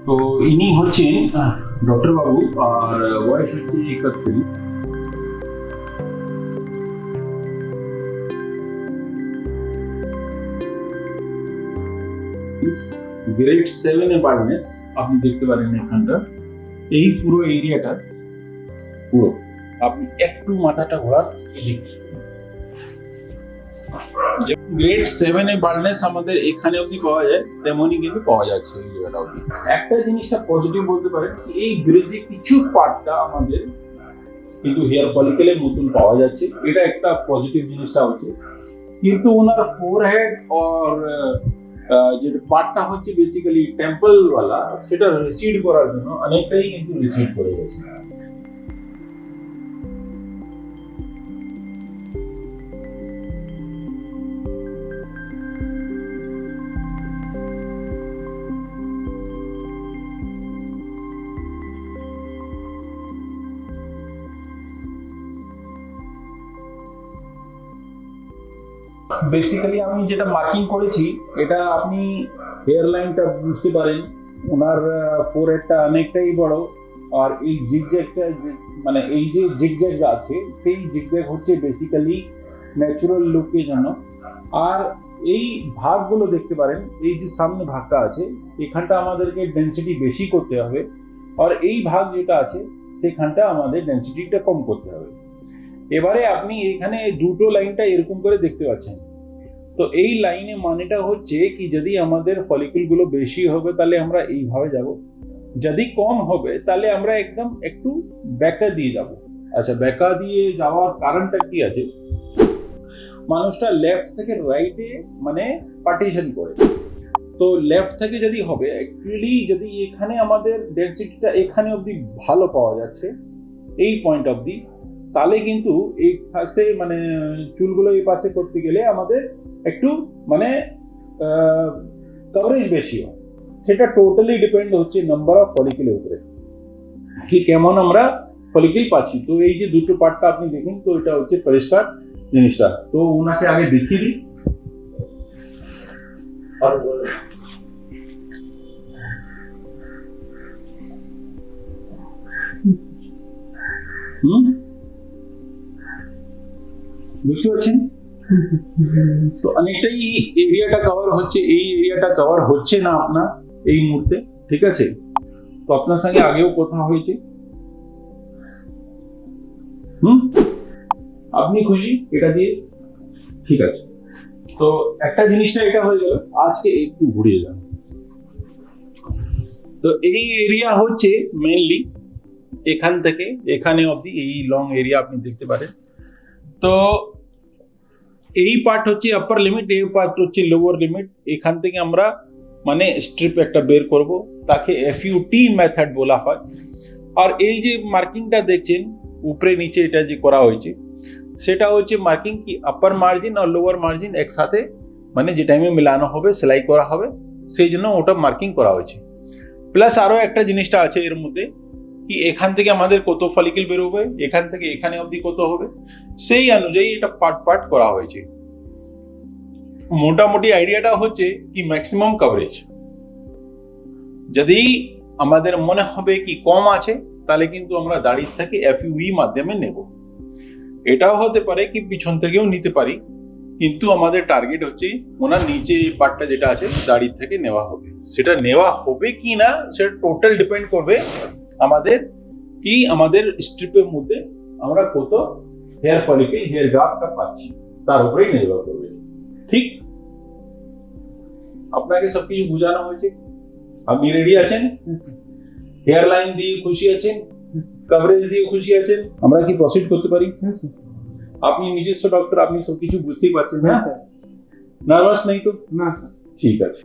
তো ইনি হচ্ছেন ডক্টর বাবু, আর বয়স হচ্ছে 31। গ্রেড 7 এ বার্ডনেস আপনি দেখতে পারেন এখানটা, এই পুরো এরিয়াটা পুরো। আপনি একটু মাথাটা ঘোরান, গ্রেড 7 এ বার্ডনেস আমাদের এখানে অবধি পাওয়া যায়, তেমনই কিন্তু পাওয়া যাচ্ছে এই জায়গাটা অবধি। একটা জিনিসটা পজিটিভ বলতে পারেন, এই ব্রিজে কিছু পার্টটা আমাদের কিন্তু হেয়ার ফলিকেলের মতন পাওয়া যাচ্ছে, এটা একটা পজিটিভ জিনিসটা হচ্ছে। কিন্তু ওনার ফোরহেড আর যেটা পার্টটা হচ্ছে বেসিক্যালি টেম্পল ওয়ালা, সেটা রিসিড করার জন্য অনেকটাই কিন্তু রিসিড করে গেছে। বেসিক্যালি আমি যেটা মার্কিং করেছি, এটা আপনি হেয়ার লাইনটা বুঝতে পারেন, ওনার ফোরহেডটা অনেকটাই বড়, আর এই জিগজ্যাগটা মানে এই যে জিগজ্যাগ আছে, সেই জিগজ্যাগ হচ্ছে বেসিক্যালি ন্যাচারাল লুকের জন্য। আর এই ভাগগুলো দেখতে পারেন, এই যে সামনে ভাগটা আছে, এখানটা আমাদেরকে ডেন্সিটি বেশি করতে হবে, আর এই ভাগ যেটা আছে সেখানটা আমাদের ডেন্সিটিটা কম করতে হবে। এবারে আপনি এখানে দুটো লাইনটা এরকম করে দেখতে পাচ্ছেন। তো এই লাইনে মানেটা হচ্ছে কি, যদি আমাদের ফলিকুলগুলো বেশি হবে তাহলে আমরা এইভাবে যাব, যদি কম হবে তাহলে আমরা একদম একটু ব্যাকা দিয়ে যাব। আচ্ছা, ব্যাকা দিয়ে যাওয়ার কারণটা কি আছে, মানুষটা লেফট থেকে রাইটে মানে পার্টিশন করে। তো লেফট থেকে যদি হবে, অ্যাকচুয়ালি যদি এখানে আমাদের ডেন্সিটিটা এখানে অবধি ভালো পাওয়া যাচ্ছে, এই পয়েন্ট অবধি, তাহলে কিন্তু এই পাশে মানে চুলগুলো এই পাশে করতে গেলে আমাদের একটু মানে কভারেজ বেশি হয়। সেটা টোটালি ডিপেন্ড হচ্ছে নাম্বার অফ ফলিকুলের উপরে, কি কেমন আমরা ফলিকুল পাচ্ছি। তো এই যে দুটো পার্টটা আপনি দেখুন, তো এটা হচ্ছে পরিষ্কার জিনিসটা। তো ওনাকে আগে দেখিয়ে দিই। বুঝতে পারছেন? তো অনেকটাই এরিয়াটা কভার হচ্ছে, এই এরিয়াটা কভার হচ্ছে না আপনার এই মুহূর্তে, ঠিক আছে? তো আপনার সঙ্গে আগেও কথা হয়েছে। আপনি খুশি এটা দিয়ে? ঠিক আছে। তো একটা জিনিসটা এটা হয়ে গেল, আজকে একটু ঘুরিয়ে যান। তো এই এরিয়া হচ্ছে মেইনলি এখান থেকে এখানে অবধি এই লং এরিয়া আপনি দেখতে পারেন। তো এই পার্ট হচ্ছে আপার লিমিট, এই পার্ট হচ্ছে লোয়ার লিমিট। এখান থেকে আমরা মানে স্ট্রিপ একটা বের করব, তাকে এফইউটি মেথড বলা হয়। আর এই যে মার্কিংটা দেখছেন উপরে নিচে এটা যে করা হয়েছে, সেটা হচ্ছে মার্কিং কি আপার মার্জিন আর লোয়ার মার্জিন একসাথে মানে যে টাইমে মিলানো হবে, সেলাই করা হবে, সেই জন্য ওটা মার্কিং করা হয়েছে। প্লাস আরো একটা জিনিসটা আছে এর মধ্যে, কি এখান থেকে আমাদের কত ফলিকুল বেরোবে, এখান থেকে এখানে অবধি কত হবে, সেই অনুযায়ী এটা পার্ট পার্ট করা হয়েছে। মোটামুটি আইডিয়াটা হচ্ছে কি ম্যাক্সিমাম কভারেজ। যদি আমাদের মনে হবে কি কম আছে, তাহলে কিন্তু আমরা দাড়ির থেকে এফইউই মাধ্যমে নেব। এটাও হতে পারে কি পিছন থেকেও নিতে পারি, কিন্তু আমাদের টার্গেট হচ্ছে ওনার নিচে পার্টটা যেটা আছে দাড়ির থেকে নেওয়া হবে। সেটা নেওয়া হবে কি না সেটা টোটাল ডিপেন্ড করবে আমাদের কি আমাদের স্ট্রিপের মধ্যে আমরা কত হেয়ার ফলিকেল হেয়ার গ্রাফটা পাচ্ছি, তার উপরেই নির্ভর করবে। ঠিক, আপনাকে সবকিছু বোঝানো হয়েছে, আপনি রেডি আছেন? হেয়ার লাইন দিয়ে খুশি আছেন, কভারেজ দিয়ে খুশি আছেন? আমরা কি প্রসিড করতে পারি? আপনি নিজস্ব ডক্টর, আপনি সবকিছু বুঝতেই পারছেন না? নার্ভাস নেই তো? না, ঠিক আছে।